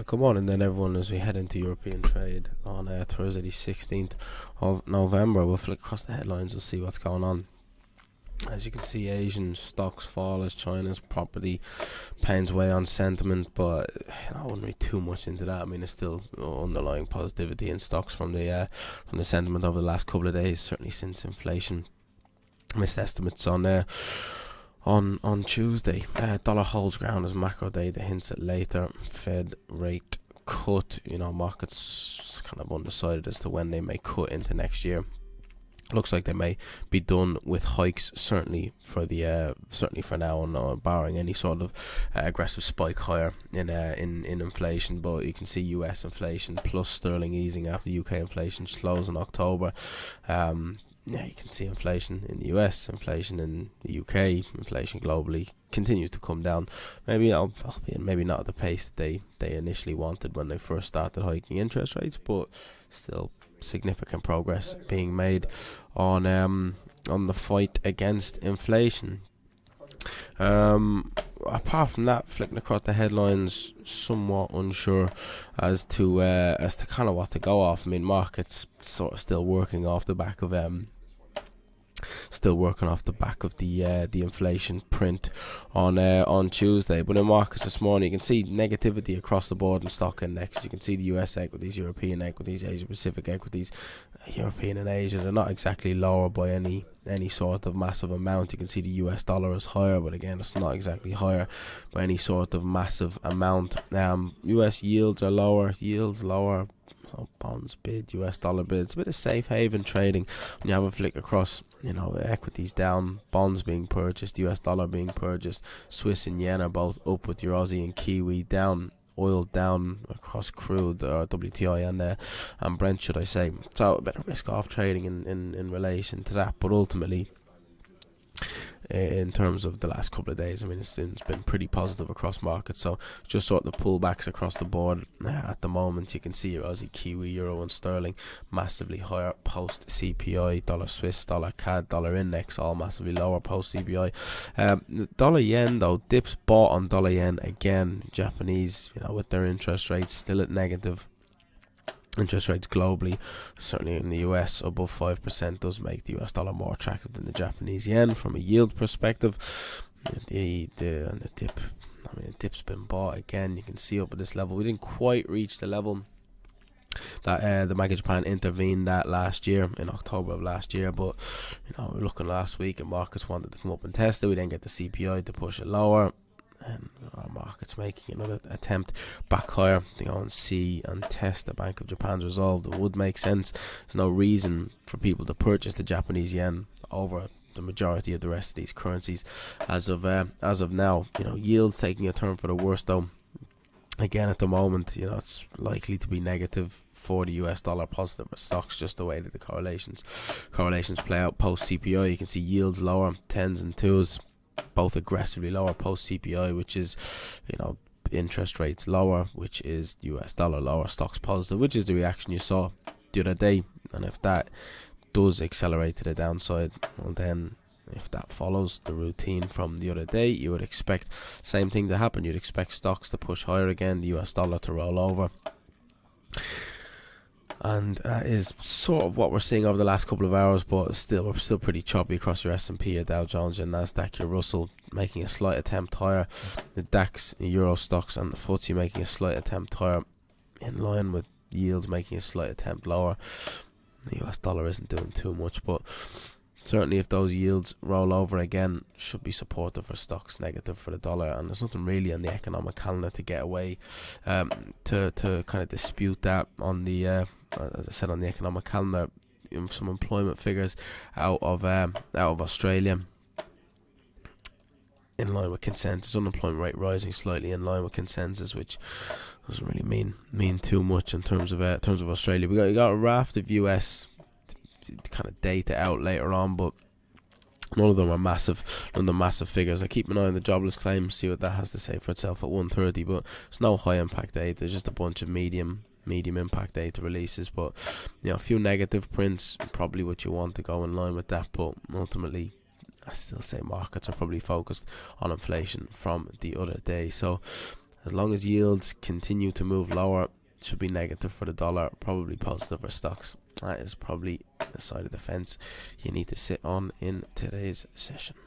Good morning then everyone as we head into European trade on Thursday the 16th of November. We'll flick across the headlines and see what's going on. As you can see, Asian stocks fall as China's property pounds way on sentiment, but I wouldn't read too much into that. I mean, there's still underlying positivity in stocks from the sentiment over the last couple of days, certainly since inflation missed estimates on Tuesday. Dollar holds ground as macro data hints at later Fed rate cut. Markets kind of undecided as to when they may cut into next year. Looks like they may be done with hikes, certainly for now, and barring any sort of aggressive spike higher in inflation. But you can see U.S. inflation plus sterling easing after UK inflation slows in October. You can see inflation in the US, inflation in the UK, inflation globally continues to come down. Maybe not at the pace that they initially wanted when they first started hiking interest rates, but still significant progress being made on the fight against inflation. Apart from that, flicking across the headlines, somewhat unsure as to kind of what to go off. I mean, markets sort of still working off the back of the inflation print on Tuesday. But in markets this morning, you can see negativity across the board in stock index. You can see the US equities, European equities, Asia Pacific equities, European and Asia. They're not exactly lower by any sort of massive amount. You can see the US dollar is higher, but again, it's not exactly higher by any sort of massive amount. US yields are lower, bonds bid, US dollar bids, a bit of safe haven trading. When you have a flick across, equities down, bonds being purchased, US dollar being purchased, Swiss and yen are both up with your Aussie and Kiwi down, oil down across crude, WTI and Brent, should I say. So a bit of risk off trading in relation to that, but ultimately, in terms of the last couple of days, I mean, it's been pretty positive across markets. So just sort of pullbacks across the board at the moment. You can see your Aussie, Kiwi, Euro and Sterling massively higher post CPI, dollar Swiss, dollar CAD, dollar index all massively lower post CPI. Dollar yen though dips bought on dollar yen again. Japanese, with their interest rates still at negative. Interest rates globally, certainly in the US, above 5% does make the US dollar more attractive than the Japanese yen from a yield perspective. The dip's been bought again. You can see up at this level. We didn't quite reach the level that the Bank of Japan intervened that last year, in October of last year, but we're looking last week and markets wanted to come up and test it. We didn't get the CPI to push it lower, and our market's making another attempt back higher to go and see and test the Bank of Japan's resolve. It would make sense. There's no reason for people to purchase the Japanese yen over the majority of the rest of these currencies as of now. Yields taking a turn for the worse though. Again, at the moment, it's likely to be negative for the US dollar, positive for stocks, just the way that the correlations play out post CPI. You can see yields lower, 10s and 2s. Both aggressively lower post CPI, which is, interest rates lower, which is US dollar lower, stocks positive, which is the reaction you saw the other day. And if that does accelerate to the downside, well then, if that follows the routine from the other day, you would expect the same thing to happen. You'd expect stocks to push higher again, the US dollar to roll over. And that is sort of what we're seeing over the last couple of hours, but we're still pretty choppy across your S&P, your Dow Jones, your Nasdaq, your Russell making a slight attempt higher, the DAX, the Euro stocks and the FTSE making a slight attempt higher, in line with yields making a slight attempt lower. The US dollar isn't doing too much, but certainly if those yields roll over again, should be supportive for stocks, negative for the dollar. And there's nothing really on the economic calendar to get away to kind of dispute that. On the as I said, on the economic calendar, some employment figures out of Australia in line with consensus. Unemployment rate rising slightly in line with consensus, which doesn't really mean too much in terms of Australia. We got a raft of US kind of data out later on, but none of them are massive. None of the massive figures. I keep an eye on the jobless claims, see what that has to say for itself at 1:30. But it's no high impact data. There's just a bunch of medium impact data releases. But a few negative prints, probably what you want to go in line with that. But ultimately, I still say markets are probably focused on inflation from the other day. So As long as yields continue to move lower, it should be negative for the dollar, probably positive for stocks. That is probably the side of the fence you need to sit on in today's session.